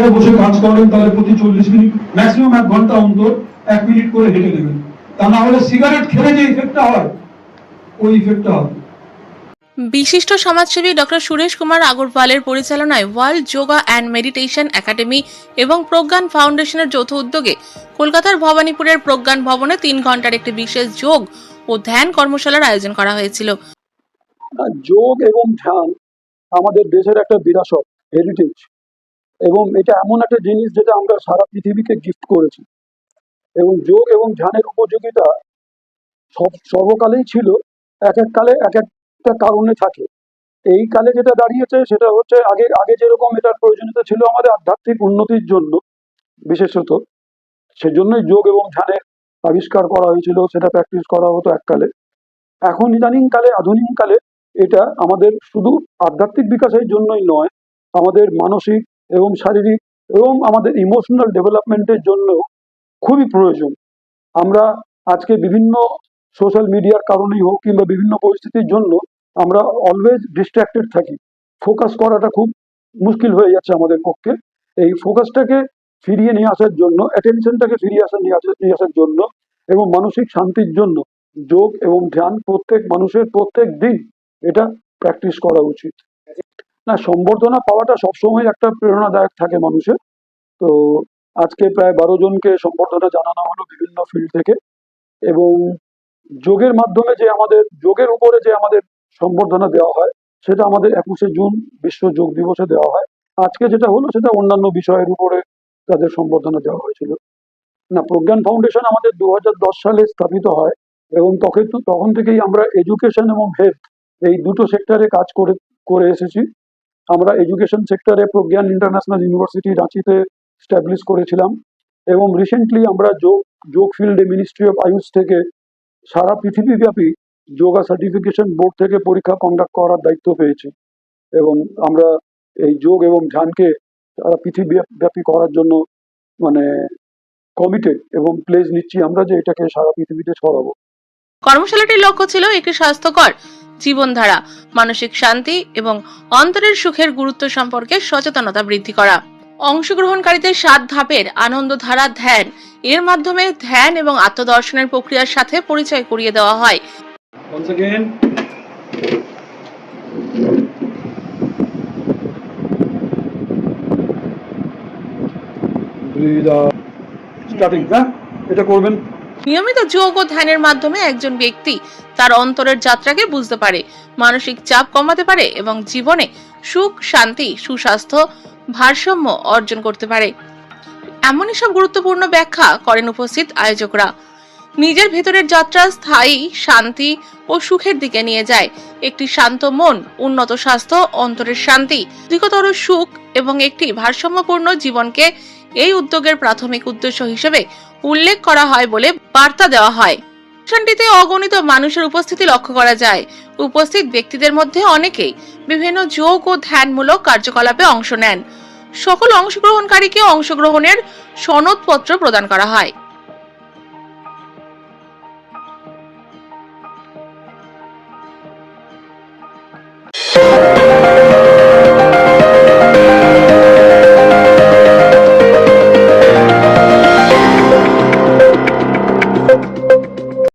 চেয়ারে বসে কাজ করেন তাহলে প্রতি 40 মিনিট ম্যাক্সিমাম 1 ঘন্টা অন্তর 1 মিনিট করে হেঁটে নেবেন। তা না হলে সিগারেট খেলে যে ইফেক্টটা হয় ওই ইফেক্টটা হবে। বিশিষ্ট সমাজসেবী ডক্টর সুরেশ কুমার আগরওয়ালের পরিচালনায় world yoga and meditation academy এবং প্রজ্ঞান ফাউন্ডেশনের যৌথ উদ্যোগে কলকাতার ভবানীপুরের প্রজ্ঞান ভবনে 3 ঘন্টার একটি বিশেষ যোগ ও ধ্যান কর্মশালার আয়োজন করা হয়েছিল। যোগ এবং ধ্যান আমাদের দেশের একটা বিরাসত, হেরিটেজ, এবং এটা এমন একটা জিনিস যেটা আমরা সারা পৃথিবীকে গিফট করেছি। এবং যোগ এবং ধ্যানের উপযোগিতা সর্বকালেই ছিল, এক এক কালে এক একটা কারণে থাকে। এই কালে যেটা দাঁড়িয়েছে সেটা হচ্ছে আগে যেরকম এটার প্রয়োজনীয়তা ছিল আমাদের আধ্যাত্মিক উন্নতির জন্য বিশেষত, সেজন্যই যোগ এবং ধ্যানের আবিষ্কার করা হয়েছিল, সেটা প্র্যাকটিস করা হতো এককালে। এখন ইদানিং কালে, আধুনিক কালে এটা আমাদের শুধু আধ্যাত্মিক বিকাশের জন্যই নয়, আমাদের মানসিক এবং শারীরিক এবং আমাদের ইমোশনাল ডেভেলপমেন্টের জন্য খুবই প্রয়োজন। আমরা আজকে বিভিন্ন সোশ্যাল মিডিয়ার কারণেই হোক কিংবা বিভিন্ন পরিস্থিতির জন্য আমরা অলওয়েজ ডিস্ট্র্যাক্টেড থাকি, ফোকাস করাটা খুব মুশকিল হয়ে যাচ্ছে আমাদের পক্ষে। এই ফোকাসটাকে ফিরিয়ে নিয়ে আসার জন্য, অ্যাটেনশনটাকে নিয়ে আসার জন্য এবং মানসিক শান্তির জন্য যোগ এবং ধ্যান প্রত্যেক মানুষের প্রত্যেক দিন এটা প্র্যাকটিস করা উচিত। না, সম্বর্ধনা পাওয়াটা সবসময় একটা প্রেরণাদায়ক থাকে মানুষের। তো আজকে প্রায় 12 জনকে সম্বর্ধনা জানানো হলো বিভিন্ন ফিল্ড থেকে, এবং যোগের মাধ্যমে যে আমাদের যোগের উপরে যে আমাদের সম্বর্ধনা দেওয়া হয় সেটা আমাদের 21শে জুন বিশ্ব যোগ দিবসে দেওয়া হয়। আজকে যেটা হলো সেটা অন্যান্য বিষয়ের উপরে তাদের সম্বর্ধনা দেওয়া হয়েছিল। না, প্রজ্ঞান ফাউন্ডেশন আমাদের 2010 সালে স্থাপিত হয়, এবং তখন থেকেই আমরা এডুকেশন এবং হেলথ এই দুটো সেক্টরে কাজ করে এসেছি। আমরা এডুকেশন সেক্টরে প্রজ্ঞান ইন্টারন্যাশনাল ইউনিভার্সিটি রাঁচিতে স্ট্যাবলিশ করেছিলাম, এবং রিসেন্টলি আমরা যোগ ফিল্ডে মিনিস্ট্রি অফ আয়ুষ থেকে সারা পৃথিবীব্যাপী যোগা সার্টিফিকেশন বোর্ড থেকে পরীক্ষা কন্ডাক্ট করার দায়িত্ব পেয়েছি, এবং আমরা এই যোগ এবং ধ্যানকে সারা পৃথিবীব্যাপী করার জন্য মানে কমিটেড এবং প্লেজ নিচ্ছি আমরা যে এটাকে সারা পৃথিবীতে ছড়াবো। কর্মশালাটির লক্ষ্য ছিল একটি স্বাস্থ্যকর জীবনধারা, মানসিক শান্তি এবং অন্তরের সুখের গুরুত্ব সম্পর্কে সচেতনতা বৃদ্ধি করা। অংশগ্রহণকারীদের 7 ধাপের আনন্দধারা ধ্যান এর মাধ্যমে ধ্যান এবং আত্মদর্শনের প্রক্রিয়ার সাথে পরিচয় করিয়ে দেওয়া হয়। Once again, breathe out. Starting, এটা করবেন। নিয়মিত যোগ ও ধ্যানের মাধ্যমে একজন ব্যক্তি তার অন্তরের যাত্রাকে বুঝতে পারে, মানসিক চাপ কমাতে পারে এবং জীবনে সুখ, শান্তি, সুস্বাস্থ্য, ভারসাম্য অর্জন করতে পারে। এমনই সব গুরুত্বপূর্ণ ব্যাখ্যা করেন উপস্থিত আয়োজকরা। নিজের ভেতরের যাত্রা স্থায়ী শান্তি ও সুখের দিকে নিয়ে যায়। একটি শান্ত মন, উন্নত স্বাস্থ্য, অন্তরের শান্তি, অধিকতর সুখ এবং একটি ভারসাম্যপূর্ণ জীবনকে এই উদ্যোগের প্রাথমিক উদ্দেশ্য হিসেবে উল্লেখ করা হয় বলে বার্তা দেওয়া হয়। অনুষ্ঠানটিতে অগণিত মানুষের উপস্থিতি লক্ষ্য করা যায়। উপস্থিত ব্যক্তিদের মধ্যে অনেকেই বিভিন্ন যোগ ও ধ্যানমূলক কার্যকলাপে অংশ নেন। সকল অংশগ্রহণকারীকে অংশগ্রহণের সনদপত্র প্রদান করা হয়।